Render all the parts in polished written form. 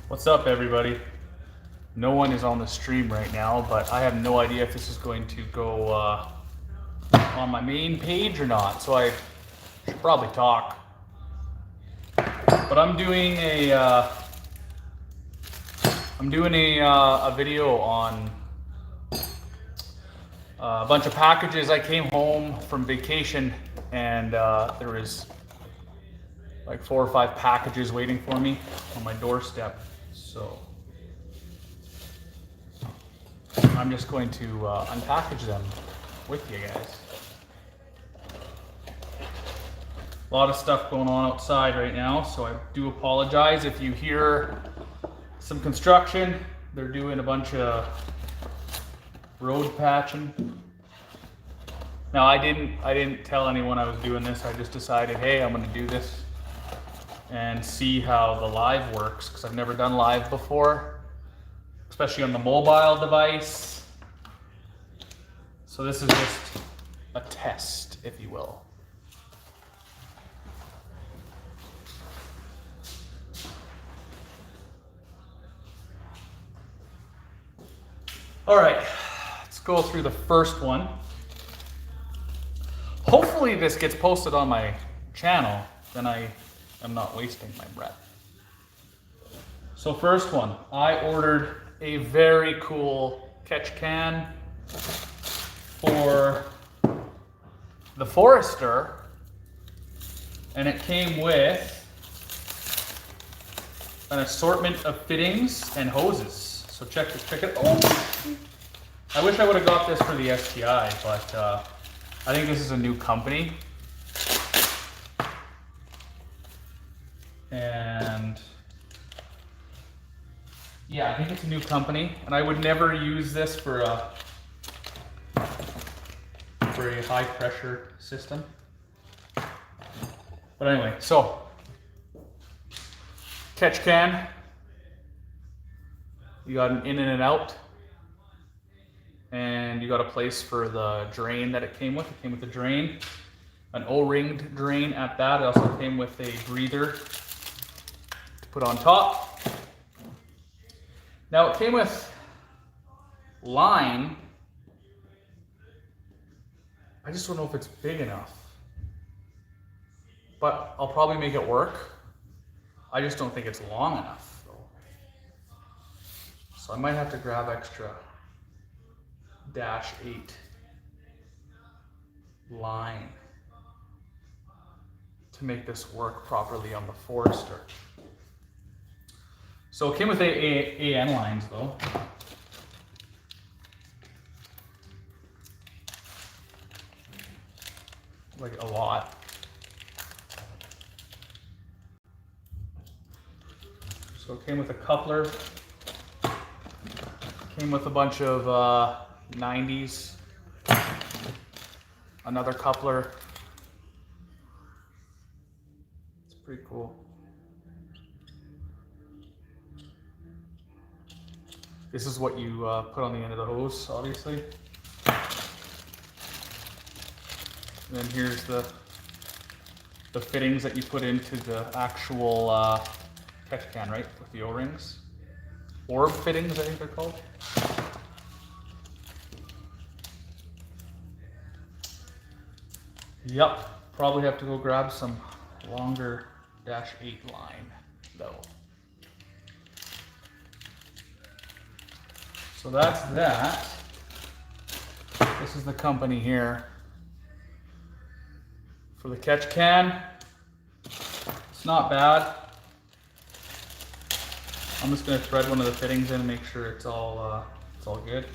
What's up, everybody? No one is on the stream right now, but I have no idea if this is going to go on my main page or not, so I should probably talk. But I'm doing a video on a bunch of packages. I came home from vacation and there was like 4 or 5 packages waiting for me on my doorstep. So I'm just going to unpackage them with you guys. A lot of stuff going on outside right now, so I do apologize if you hear some construction. They're doing a bunch of road patching. Now I didn't tell anyone I was doing this. I just decided, hey, I'm gonna do this and see how the live works, because I've never done live before, especially on the mobile device. So this is just a test, if you will. All right, let's go through the first one. Hopefully this gets posted on my channel, then I am not wasting my breath. So first one, I ordered a very cool catch can for the Forester, and it came with an assortment of fittings and hoses. So check it. Oh, I wish I would have got this for the STI, but I think this is a new company. And yeah, I think it's a new company, and I would never use this for a high pressure system. But anyway, so catch can. You got an in and an out, and you got a place for the drain that it came with. It came with a drain, an O-ringed drain at that. It also came with a breather to put on top. Now it came with line. I just don't know if it's big enough, but I'll probably make it work. I just don't think it's long enough. So I might have to grab extra -8 line to make this work properly on the Forester. So it came with AN lines though. Like a lot. So it came with a coupler. Came with a bunch of 90s, another coupler. It's pretty cool. This is what you put on the end of the hose, obviously. And then here's the fittings that you put into the actual catch can, right? With the O-rings. Orb fittings, I think they're called. Yep, probably have to go grab some longer -8 line though. So that's that. This is the company here for the catch can. It's not bad. I'm just going to thread one of the fittings in and make sure it's all good.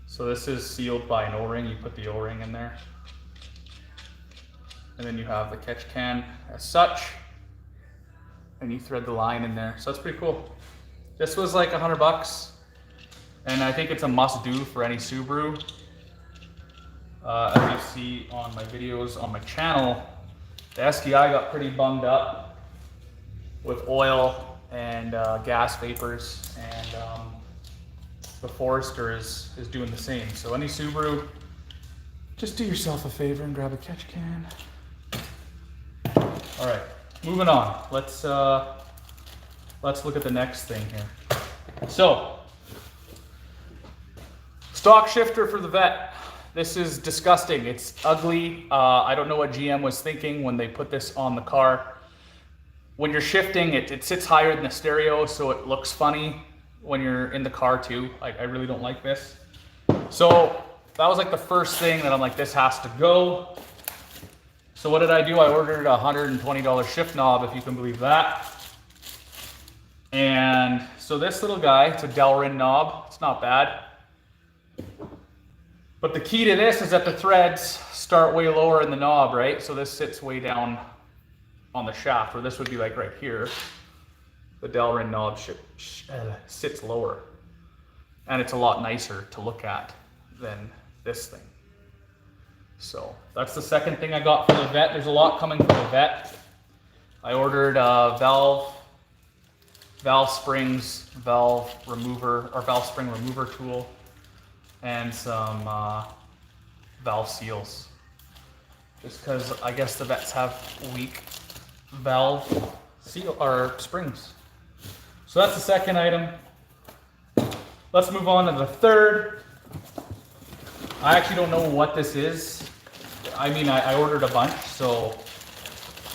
So this is sealed by an O-ring. You put the O-ring in there, and then you have the catch can as such, and you thread the line in there. So that's pretty cool. This was like $100, and I think it's a must-do for any Subaru. As you see on my videos on my channel, the STI got pretty bunged up with oil and gas vapors, and the Forester is doing the same. So any Subaru just do yourself a favor and grab a catch can. All right, moving on. Let's look at the next thing here. So, stock shifter for the Vette. This is disgusting. It's ugly. I don't know what GM was thinking when they put this on the car. When you're shifting, it sits higher than the stereo, so it looks funny when you're in the car too. I really don't like this. So that was like the first thing that I'm like, this has to go. So what did I do? I ordered a $120 shift knob, if you can believe that. And so this little guy, it's a Delrin knob. It's not bad. But the key to this is that the threads start way lower in the knob, right? So this sits way down on the shaft, or this would be like right here. The Delrin knob sits lower. And it's a lot nicer to look at than this thing. So that's the second thing I got for the Vette. There's a lot coming from the Vette. I ordered valve springs, valve spring remover tool, and some valve seals. Just because I guess the Vettes have weak valve seal or springs. So that's the second item. Let's move on to the third. I actually don't know what this is. I mean, I ordered a bunch, so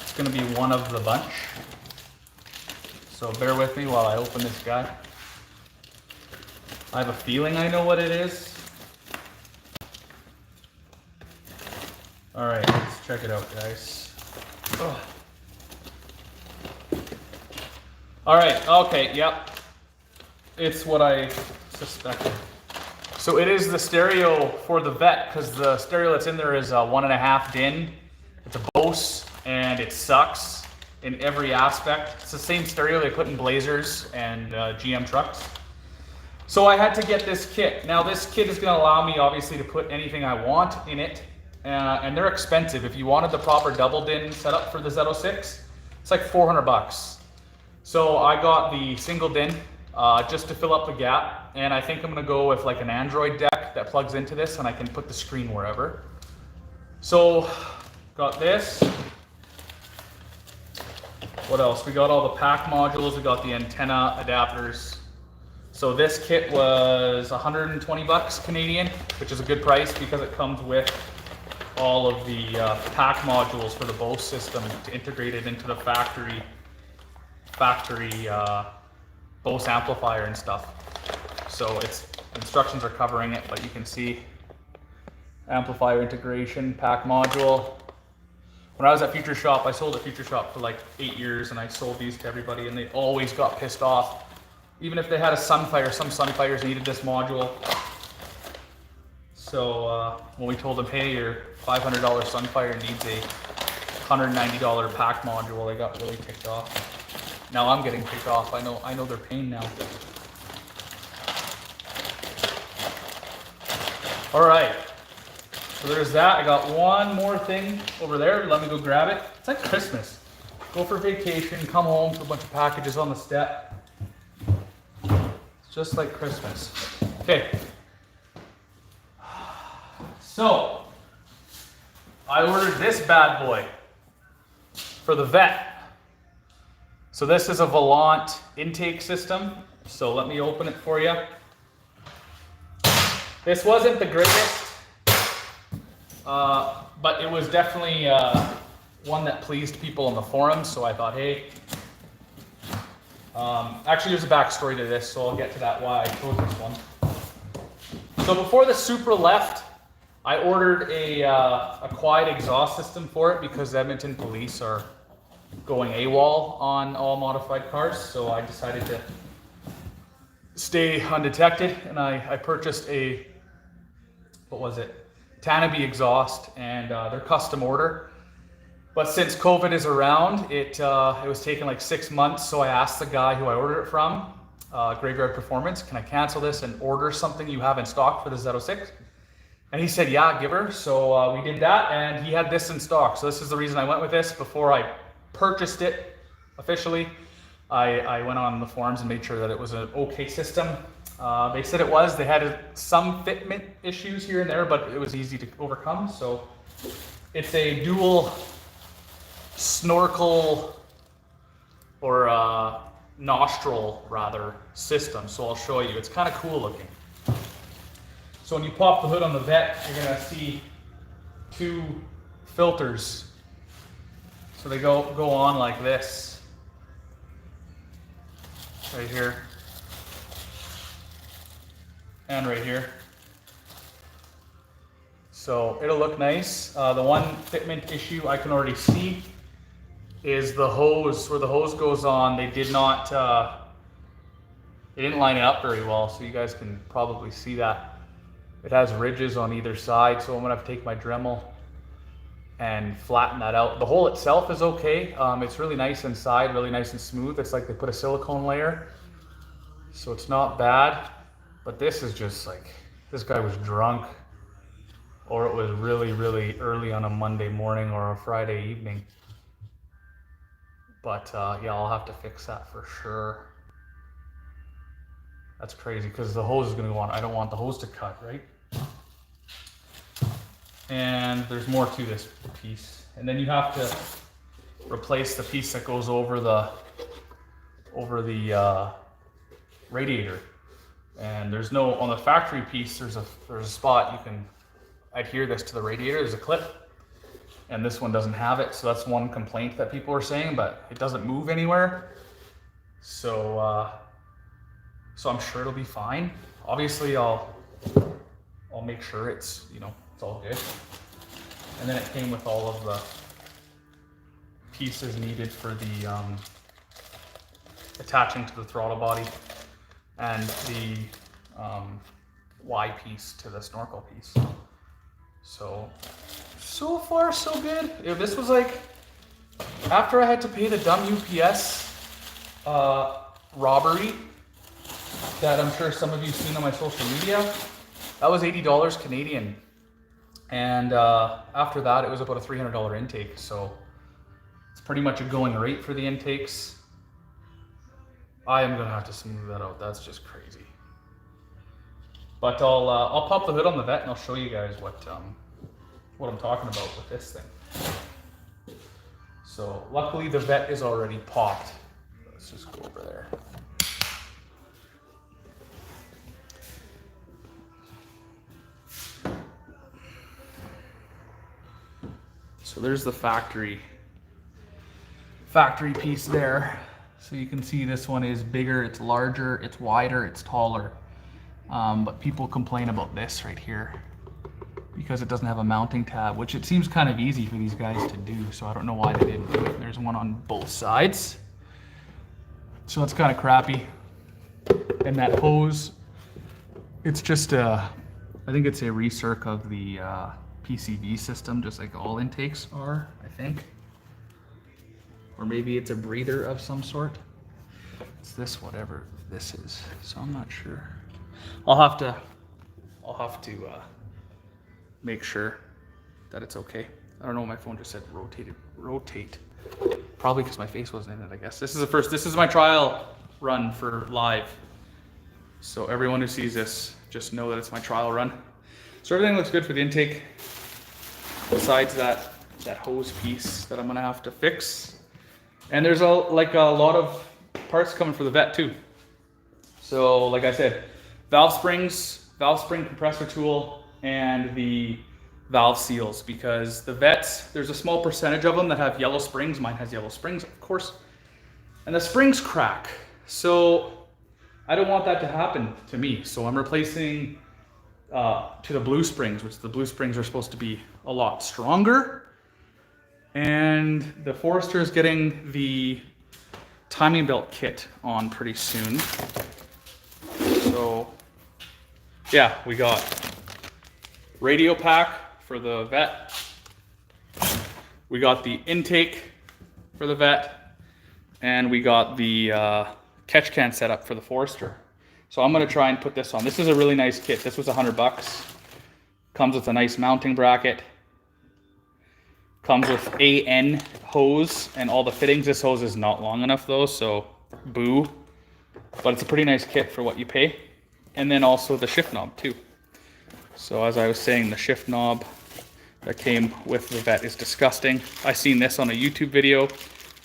it's going to be one of the bunch. So bear with me while I open this guy. I have a feeling I know what it is. All right, let's check it out, guys. Ugh. All right, okay, yep. It's what I suspected. So it is the stereo for the Vette, because the stereo that's in there is a 1.5 DIN. It's a Bose, and it sucks in every aspect. It's the same stereo they put in Blazers and GM trucks. So I had to get this kit. Now this kit is going to allow me obviously to put anything I want in it, and they're expensive. If you wanted the proper double DIN setup for the Z06, it's like 400 bucks. So I got the single DIN just to fill up the gap. And I think I'm gonna go with like an Android deck that plugs into this and I can put the screen wherever. So, got this. What else? We got all the pack modules, we got the antenna adapters. So this kit was 120 bucks Canadian, which is a good price because it comes with all of the pack modules for the Bose system to integrate it into the factory Bose amplifier and stuff. So instructions are covering it, but you can see amplifier integration, pack module. When I was at Future Shop, I sold at Future Shop for like 8 years, and I sold these to everybody, and they always got pissed off. Even if they had a Sunfire, some Sunfires needed this module. So when we told them, hey, your $500 Sunfire needs a $190 pack module, they got really ticked off. Now I'm getting ticked off. I know their pain now. All right, so there's that. I got one more thing over there. Let me go grab it. It's like Christmas. Go for vacation, come home to a bunch of packages on the step. It's just like Christmas. Okay. So, I ordered this bad boy for the Vette. So this is a Volant intake system. So let me open it for you. This wasn't the greatest, but it was definitely one that pleased people on the forums, so I thought, hey. Actually, there's a backstory to this, so I'll get to that why I chose this one. So before the Supra left, I ordered a quiet exhaust system for it because Edmonton police are going AWOL on all modified cars, so I decided to stay undetected, and I purchased a, what was it, Tanabe exhaust, and they're custom order. But since COVID is around, it was taking like 6 months, so I asked the guy who I ordered it from, Graveyard Performance, can I cancel this and order something you have in stock for the Z06? And he said, yeah, give her. So we did that, and he had this in stock. So this is the reason I went with this. Before I purchased it officially, I went on the forums and made sure that it was an okay system. They said it was. They had some fitment issues here and there, but it was easy to overcome. So it's a dual snorkel or nostril rather system. So I'll show you. It's kind of cool looking. So when you pop the hood on the Vette, you're gonna see two filters. So they go on like this, right here, and right here. So it'll look nice. The one fitment issue I can already see is the hose, where the hose goes on. They didn't line it up very well, so you guys can probably see that. It has ridges on either side, so I'm gonna have to take my Dremel and flatten that out. The hole itself is okay. It's really nice inside, really nice and smooth. It's like they put a silicone layer, so it's not bad. But this is just like, this guy was drunk, or it was really, really early on a Monday morning or a Friday evening. But yeah, I'll have to fix that for sure. That's crazy, because the hose is gonna go on. I don't want the hose to cut, right? And there's more to this piece. And then you have to replace the piece that goes over the radiator. And there's no, on the factory piece, there's a spot you can adhere this to the radiator. There's a clip, and this one doesn't have it. So that's one complaint that people are saying, but it doesn't move anywhere. So I'm sure it'll be fine. Obviously, I'll make sure it's, you know, it's all good. And then it came with all of the pieces needed for the attaching to the throttle body, and the Y piece to the snorkel piece. So far so good. This was like, after I had to pay the dumb UPS robbery that I'm sure some of you have seen on my social media, that was $80 Canadian. And after that, it was about a $300 intake. So it's pretty much a going rate for the intakes. I am gonna have to smooth that out. That's just crazy. But I'll pop the hood on the Vette and I'll show you guys what I'm talking about with this thing. So luckily the Vette is already popped. Let's just go over there. So there's the factory piece there. So you can see this one is bigger, it's larger, it's wider, it's taller. But people complain about this right here because it doesn't have a mounting tab, which it seems kind of easy for these guys to do. So I don't know why they didn't do it. There's one on both sides. So it's kind of crappy. And that hose, it's just I think it's a recirc of the PCV system, just like all intakes are, I think. Or maybe it's a breather of some sort. It's this, whatever this is. So I'm not sure. I'll have to make sure that it's okay. I don't know, my phone just said rotate. Probably because my face wasn't in it, I guess. This is my trial run for live. So everyone who sees this, just know that it's my trial run. So everything looks good for the intake, besides that hose piece that I'm gonna have to fix. And there's a lot of parts coming for the Vette too. So like I said, valve spring compressor tool, and the valve seals, because the Vettes, there's a small percentage of them that have yellow springs. Mine has yellow springs, of course. And the springs crack. So I don't want that to happen to me. So I'm replacing to the blue springs, which the blue springs are supposed to be a lot stronger. And the Forester is getting the timing belt kit on pretty soon. So yeah, we got radio pack for the Vette. We got the intake for the Vette, and we got the catch can setup for the Forester. So I'm gonna try and put this on. This is a really nice kit. This was $100. Comes with a nice mounting bracket. Comes with AN hose and all the fittings. This hose is not long enough though, so boo. But it's a pretty nice kit for what you pay. and then also the shift knob too. So as I was saying, the shift knob that came with the Vette is disgusting. I seen this on a YouTube video,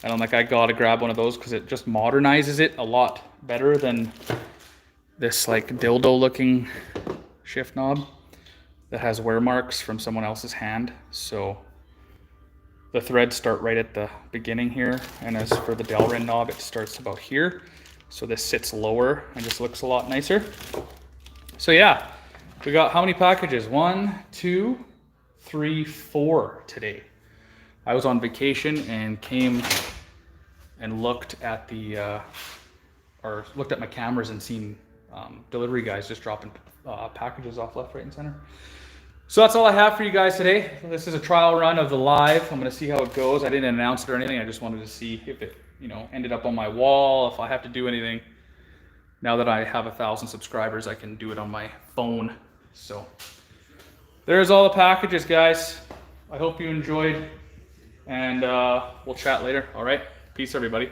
and I'm like, I gotta grab one of those because it just modernizes it a lot better than this like dildo looking shift knob that has wear marks from someone else's hand. So the threads start right at the beginning here, and as for the Delrin knob, it starts about here. So this sits lower and just looks a lot nicer. So yeah, we got how many packages? 1, 2, 3, 4 today. I was on vacation and came and looked at the, or looked at my cameras and seen delivery guys just dropping packages off left, right, and center. So that's all I have for you guys today. This is a trial run of the Live. I'm gonna see how it goes. I didn't announce it or anything. I just wanted to see if it, you know, ended up on my wall, if I have to do anything. Now that I have 1,000 subscribers, I can do it on my phone. So there's all the packages, guys. I hope you enjoyed, and we'll chat later. All right, peace, everybody.